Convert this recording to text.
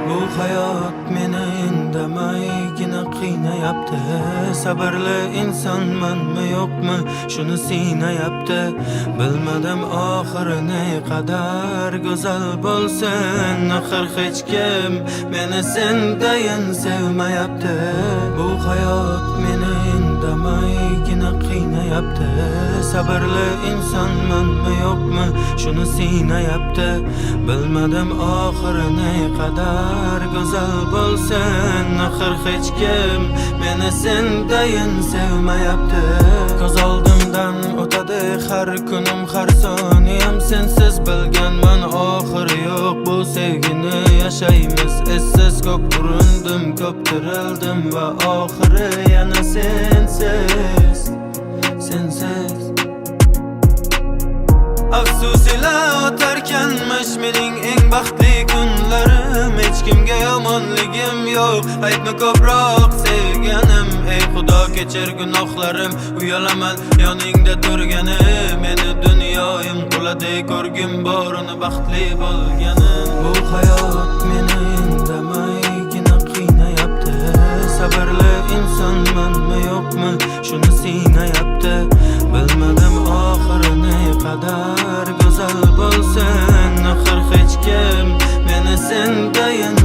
Bu hayot meni indamaygina qiynayapti. Sabrli insonmanmi yo'qmi, shuni siynayapti. Bilmadim oxiri ne qadar go'zal bo'lsin. Axir hech kim meni sendayin sevmayapti. Bu hayot meni indamaygina qiynayapti. Sabrli insonmanmi yo'qmi, shuni siynayapti. Bilmadim oxiri ne qadar go'zal bo'lsin. Axir hech kim meni sendayin sevmayapti. Ko'z oldimdan o'tadi har kunim, har soniyam sensiz bilganman oxiri yo'q bu sevgini yashaymiz essiz. Ko'p urindim, ko'p tirildim va oxiri yana sensiz. Afsus ila o'tarkanmish mening eng baxtli kunlarim. Hech kimga yomonligim yo'q, aytma ko'proq sevganim. Ey Xudo kechir gunohlarim, uyalaman yoningda turganim. Meni dunyoyim quladek ko'rgim bor, uni baxtli bo'lganim. Bu hayot meni indamaygina qiynayapti. Sabrli insonmanmi yo'qmi, shuni siynayapti. Bilmadim oxiri ne qadar go'zal bo'lsin. Axir hech kim meni sendayin